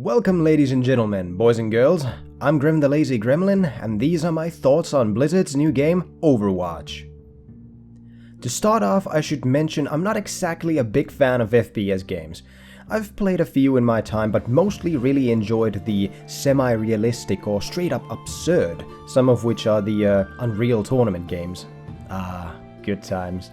Welcome ladies and gentlemen, boys and girls, I'm Grim the Lazy Gremlin, and these are my thoughts on Blizzard's new game, Overwatch. To start off, I should mention I'm not exactly a big fan of FPS games. I've played a few in my time, but mostly really enjoyed the semi-realistic or straight up absurd, some of which are the Unreal Tournament games. Ah, good times.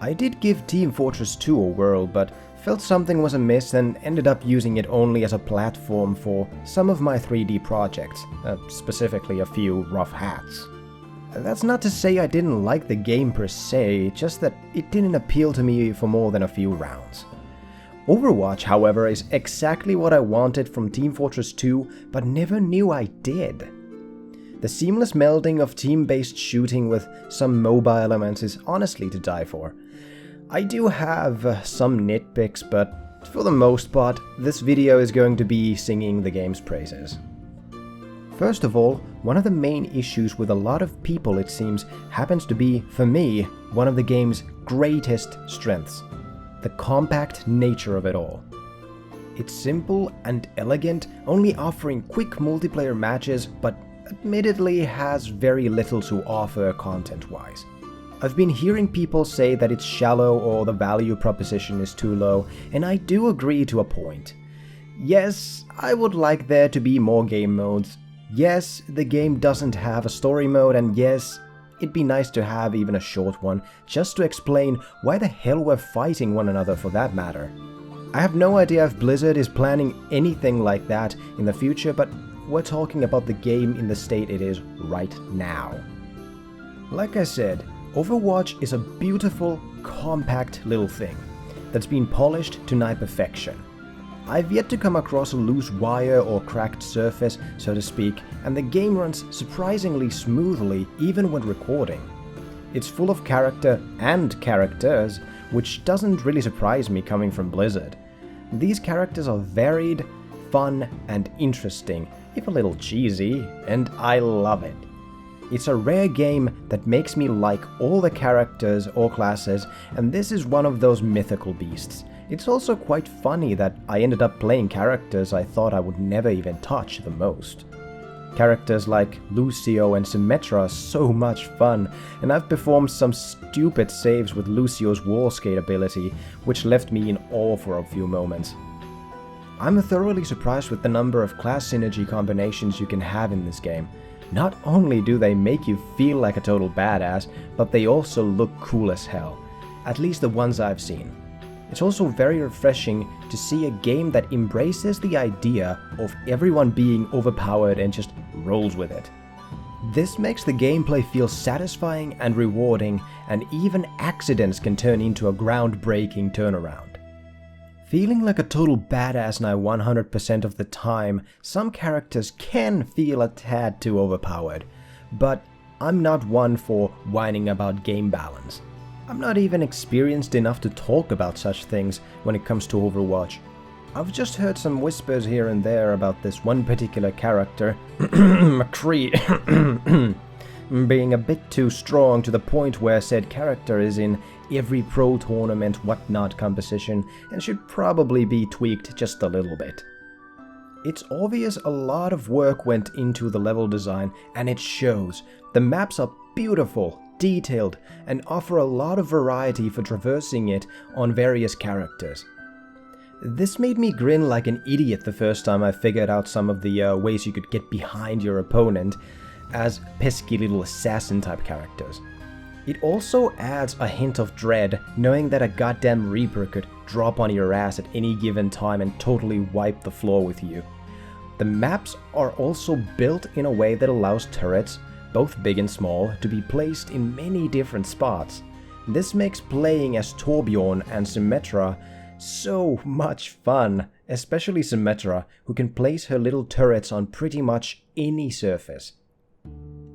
I did give Team Fortress 2 a whirl, but felt something was amiss and ended up using it only as a platform for some of my 3D projects, specifically a few rough hats. That's not to say I didn't like the game per se, just that it didn't appeal to me for more than a few rounds. Overwatch, however, is exactly what I wanted from Team Fortress 2, but never knew I did. The seamless melding of team-based shooting with some mobile elements is honestly to die for. I do have some nitpicks, but for the most part, this video is going to be singing the game's praises. First of all, one of the main issues with a lot of people, it seems, happens to be, for me, one of the game's greatest strengths: the compact nature of it all. It's simple and elegant, only offering quick multiplayer matches, but admittedly has very little to offer content-wise. I've been hearing people say that it's shallow or the value proposition is too low, and I do agree to a point. Yes, I would like there to be more game modes. Yes, the game doesn't have a story mode, and yes, it'd be nice to have even a short one, just to explain why the hell we're fighting one another for that matter. I have no idea if Blizzard is planning anything like that in the future, but we're talking about the game in the state it is right now. Like I said, Overwatch is a beautiful, compact little thing that's been polished to nigh perfection. I've yet to come across a loose wire or cracked surface, so to speak, and the game runs surprisingly smoothly even when recording. It's full of character and characters, which doesn't really surprise me coming from Blizzard. These characters are varied, fun, and interesting, if a little cheesy, and I love it. It's a rare game that makes me like all the characters or classes, and this is one of those mythical beasts. It's also quite funny that I ended up playing characters I thought I would never even touch the most. Characters like Lucio and Symmetra are so much fun, and I've performed some stupid saves with Lucio's wall skate ability, which left me in awe for a few moments. I'm thoroughly surprised with the number of class synergy combinations you can have in this game. Not only do they make you feel like a total badass, but they also look cool as hell. At least the ones I've seen. It's also very refreshing to see a game that embraces the idea of everyone being overpowered and just rolls with it. This makes the gameplay feel satisfying and rewarding, and even accidents can turn into a groundbreaking turnaround. Feeling like a total badass now 100% of the time, some characters can feel a tad too overpowered, but I'm not one for whining about game balance. I'm not even experienced enough to talk about such things when it comes to Overwatch. I've just heard some whispers here and there about this one particular character, McCree, being a bit too strong to the point where said character is in every pro tournament whatnot composition and should probably be tweaked just a little bit. It's obvious a lot of work went into the level design, and it shows. The maps are beautiful, detailed, and offer a lot of variety for traversing it on various characters. This made me grin like an idiot the first time I figured out some of the ways you could get behind your opponent as pesky little assassin type characters. It also adds a hint of dread knowing that a goddamn Reaper could drop on your ass at any given time and totally wipe the floor with you. The maps are also built in a way that allows turrets, both big and small, to be placed in many different spots. This makes playing as Torbjorn and Symmetra so much fun, especially Symmetra, who can place her little turrets on pretty much any surface.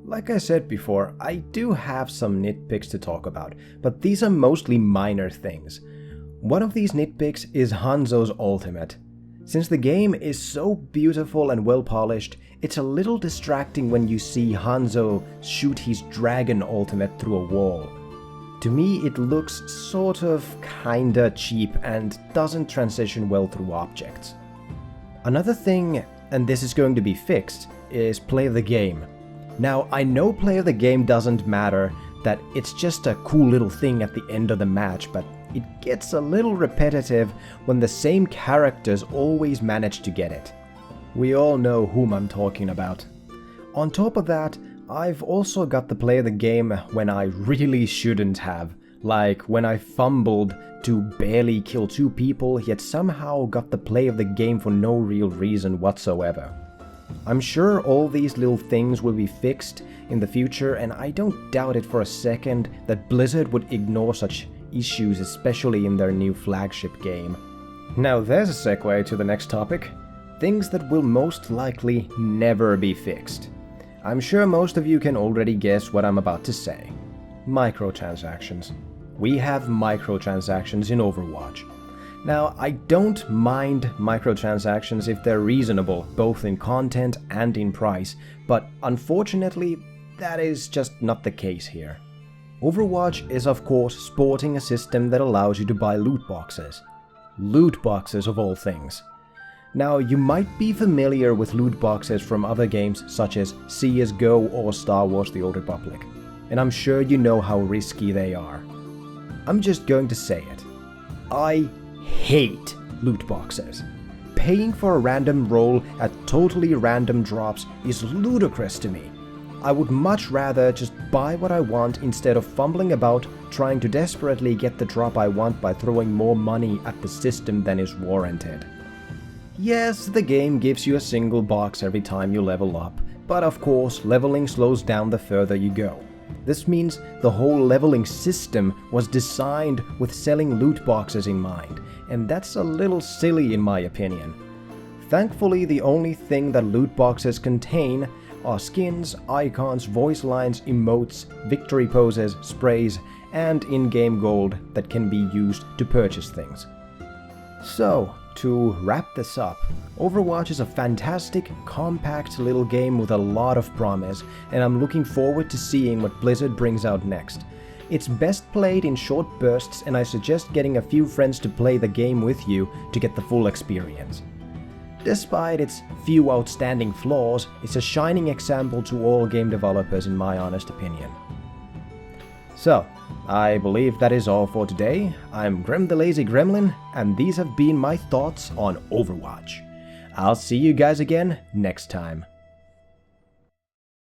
Like I said before, I do have some nitpicks to talk about, but these are mostly minor things. One of these nitpicks is Hanzo's ultimate. Since the game is so beautiful and well polished, it's a little distracting when you see Hanzo shoot his dragon ultimate through a wall. To me, it looks sort of kinda cheap and doesn't transition well through objects. Another thing, and this is going to be fixed, is play of the game. Now, I know play of the game doesn't matter, that it's just a cool little thing at the end of the match, but it gets a little repetitive when the same characters always manage to get it. We all know whom I'm talking about. On top of that, I've also got the play of the game when I really shouldn't have, like when I fumbled to barely kill 2 people, yet somehow got the play of the game for no real reason whatsoever. I'm sure all these little things will be fixed in the future, and I don't doubt it for a second that Blizzard would ignore such issues, especially in their new flagship game. Now there's a segue to the next topic. Things that will most likely never be fixed. I'm sure most of you can already guess what I'm about to say. Microtransactions. We have microtransactions in Overwatch. Now, I don't mind microtransactions if they're reasonable, both in content and in price, but unfortunately, that is just not the case here. Overwatch is of course sporting a system that allows you to buy loot boxes. Loot boxes of all things. Now, you might be familiar with loot boxes from other games such as CSGO or Star Wars: The Old Republic, and I'm sure you know how risky they are. I'm just going to say it. I hate loot boxes. Paying for a random roll at totally random drops is ludicrous to me. I would much rather just buy what I want instead of fumbling about trying to desperately get the drop I want by throwing more money at the system than is warranted. Yes, the game gives you a single box every time you level up, but of course leveling slows down the further you go. This means the whole leveling system was designed with selling loot boxes in mind, and that's a little silly in my opinion. Thankfully, the only thing that loot boxes contain are skins, icons, voice lines, emotes, victory poses, sprays, and in-game gold that can be used to purchase things. So, to wrap this up, Overwatch is a fantastic, compact little game with a lot of promise, and I'm looking forward to seeing what Blizzard brings out next. It's best played in short bursts, and I suggest getting a few friends to play the game with you to get the full experience. Despite its few outstanding flaws, it's a shining example to all game developers in my honest opinion. So, I believe that is all for today. I'm Grem the Lazy Gremlin, and these have been my thoughts on Overwatch. I'll see you guys again next time.